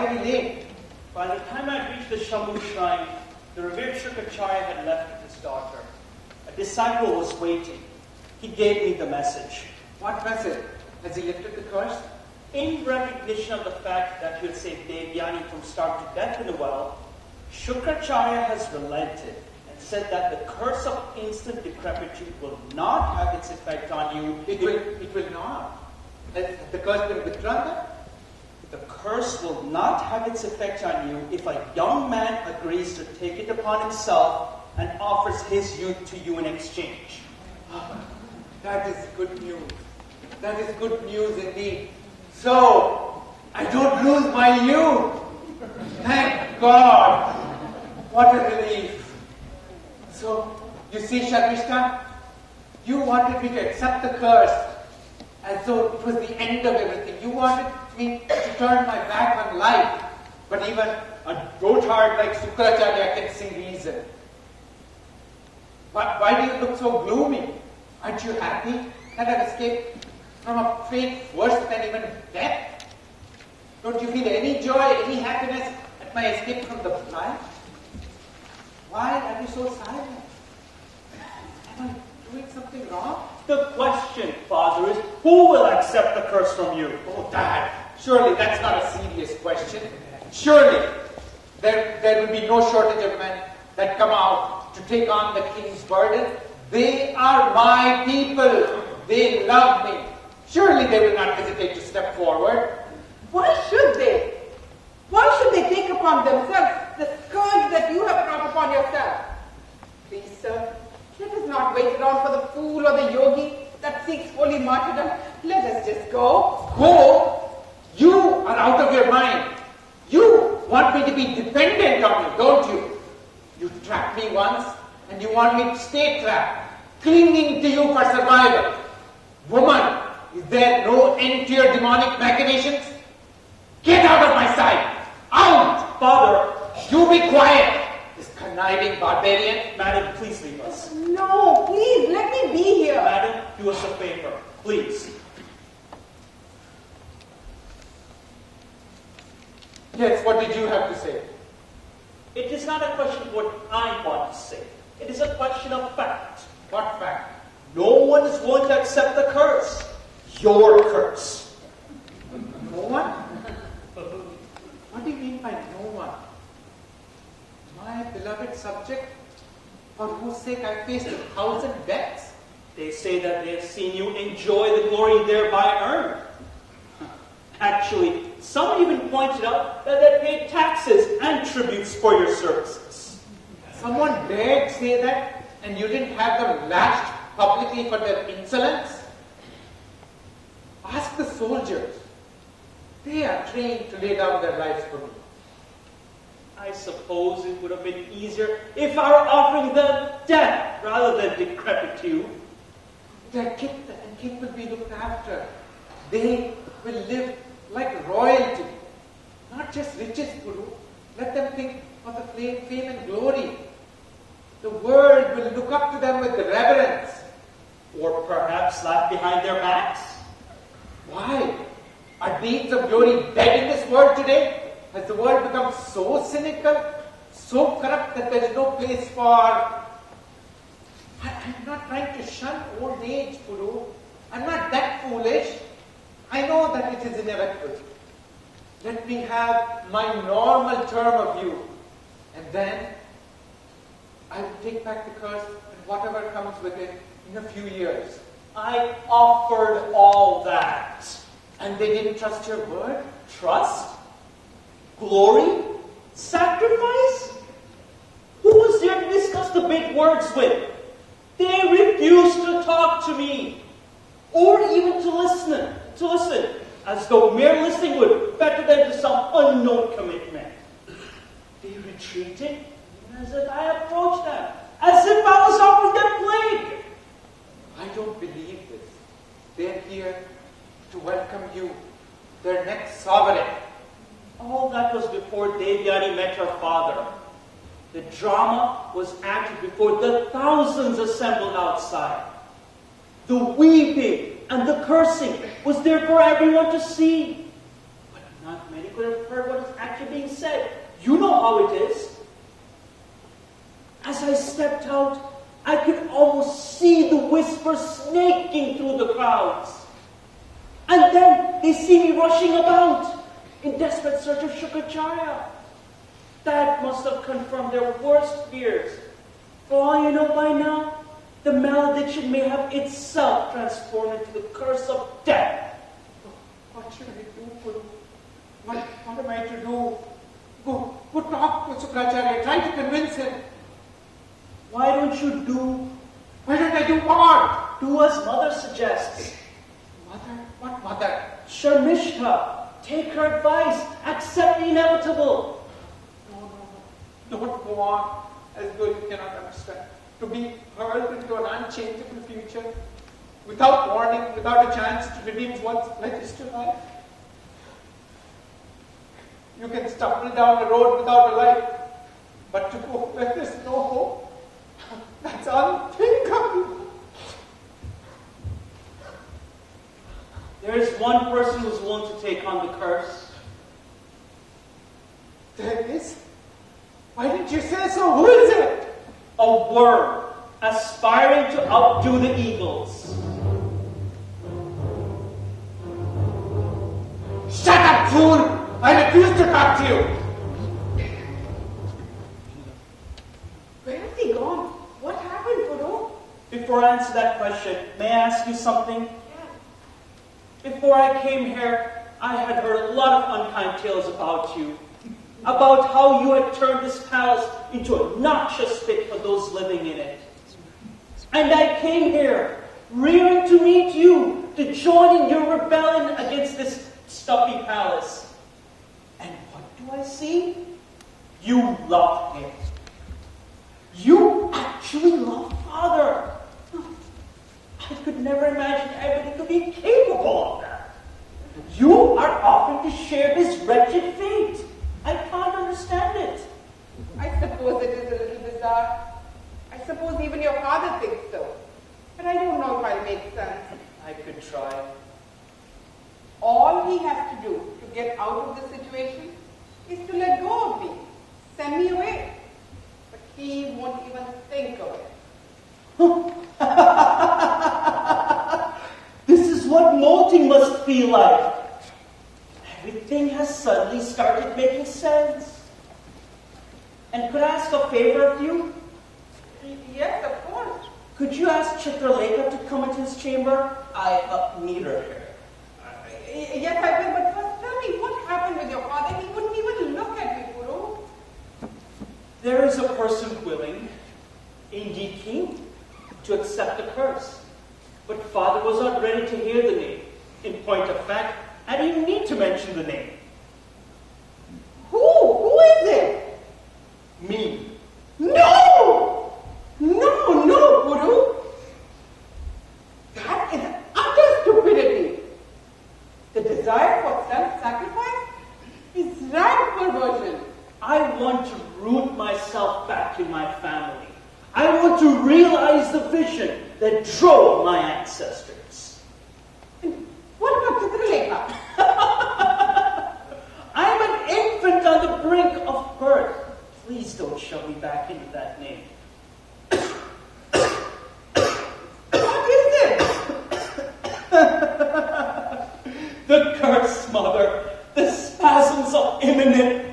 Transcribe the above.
are we late? By the time I reached the Shambhu shrine, the revered Shukracharya had left with his daughter. A disciple was waiting. He gave me the message. What message? Has he lifted the curse? In recognition of the fact that he had saved Devyani from starving to death in the well, Shukracharya has relented and said that the curse of instant decrepitude will not have its effect on you. It will not. Has the curse been withdrawn then? The curse will not have its effect on you if a young man agrees to take it upon himself and offers his youth to you in exchange. That is good news. That is good news indeed. So, I don't lose my youth. Thank God. What a relief. So, you see, Sharmishtha, you wanted me to accept the curse as though it was the end of everything. You wanted me to turn my back on life. But even a dotard like Shukracharya can see reason. Why do you look so gloomy? Aren't you happy that I've escaped from a fate worse than even death? Don't you feel any joy, any happiness at my escape from the fire? Why are you so silent? Am I doing something wrong? The question, Father, is who will accept the curse from you? Oh, Dad, surely that's not a serious question. Surely there will be no shortage of men that come out to take on the king's burden. They are my people. They love me. Surely they will not hesitate to step forward. Why should they? Why should they take upon themselves the scourge that you have brought upon yourself? Please, sir, let us not wait around for the fool or the yogi that seeks holy martyrdom. Let us just go. Go? You are out of your mind. You want me to be dependent on you, don't you? You trapped me once, and you want me to stay trapped, clinging to you for survival. Woman, is there no end to your demonic machinations? Get out of my sight! Out! Father, you be quiet! This conniving barbarian. Madam, please leave us. No, please, let me be here. Madam, do us a favor, please. Yes, what did you have to say? It is not a question of what I want to say. It is a question of fact. What fact? No one is willing to accept the curse. Your curse. No one? What do you mean by no one? My beloved subject, for whose sake I faced 1,000 deaths? They say that they have seen you enjoy the glory thereby earned. Actually, someone even pointed out that they paid taxes and tributes for your services. Someone dared say that, and you didn't have them lashed publicly for their insolence? Ask the soldiers. They are trained to lay down their lives for me. I suppose it would have been easier if I were offering them death rather than decrepitude. Their kith and kin will be looked after. They will live like royalty, not just riches, Pooru. Let them think of the fame and glory. The world will look up to them with reverence. Or perhaps laugh behind their backs. Why? Are deeds of glory dead in this world today? Has the world become so cynical, so corrupt that there is no place for... I'm not trying to shun old age, Pooru. I'm not that foolish. I know that it is inevitable. Let me have my normal term of youth, and then I will take back the curse and whatever comes with it in a few years. I offered all that. And they didn't trust your word? Trust? Glory? Sacrifice? Who was there to discuss the big words with? They refused to talk to me, or even to listen, as though mere listening would better them to some unknown commitment. They retreated, as if I approached them, as if I was offering them plague. I don't believe this. They're here to welcome you, their next sovereign. All that was before Devyani met her father. The drama was acted before the thousands assembled outside. The weeping and the cursing was there for everyone to see. But not many could have heard what was actually after being said. You know how it is. As I stepped out, I could almost see the whisper snaking through the crowds. And then they see me rushing about in desperate search of Shukracharya. That must have confirmed their worst fears. For all you know by now, the malediction may have itself transformed into the curse of death. What should I do, Pooru? What am I to do? Go talk to Shukracharya. Try to convince him. Why don't I do what? Do as Mother suggests. Mother? What mother? Sharmishtha. Take her advice. Accept the inevitable. No. Don't go on as though you cannot understand. To be hurled into an unchangeable future without warning, without a chance to redeem one's pledges to life. You can stumble down a road without a light, but to go where there's no hope, that's unthinkable. There is one person who's willing to take on the curse. There is? Why didn't you say so? Who is it? A worm aspiring to outdo the eagles. Shut up, fool! I refuse to talk to you! Where has he gone? What happened, Pooru? Before I answer that question, may I ask you something? Yeah. Before I came here, I had heard a lot of unkind tales about you. About how you had turned this palace into a noxious pit for those living in it. And I came here, rearing to meet you, to join in your rebellion against this stuffy palace. And what do I see? You love him. You actually love Father. I could never imagine anybody could be capable of that. You are offering to share this wretched fate. I can't understand it. I suppose it is a little bizarre. I suppose even your father thinks so. But I don't know if I'll make sense. I could try. All he has to do to get out of the situation is to let go of me, send me away. But he won't even think of it. This is what molting must feel like. Everything has suddenly started making sense. And could I ask a favor of you? Yes, of course. Could you ask Chitralekha to come into his chamber? I need her here. Yes, I will, but first tell me what happened with your father. He wouldn't even look at me, Pooru. There is a person willing, indeed keen, to accept the curse. But Father was not ready to hear the name. In point of fact, I didn't even need to mention the name. Who? Who is it? Me. No! No, Pooru. That is utter stupidity. The desire for self-sacrifice is rank perversion. I want to root myself back in my family. I want to realize the vision that drove my ancestors. What about Chitralekha? I'm an infant on the brink of birth. Please don't shove me back into that name. What is it? The curse, Mother. The spasms of imminent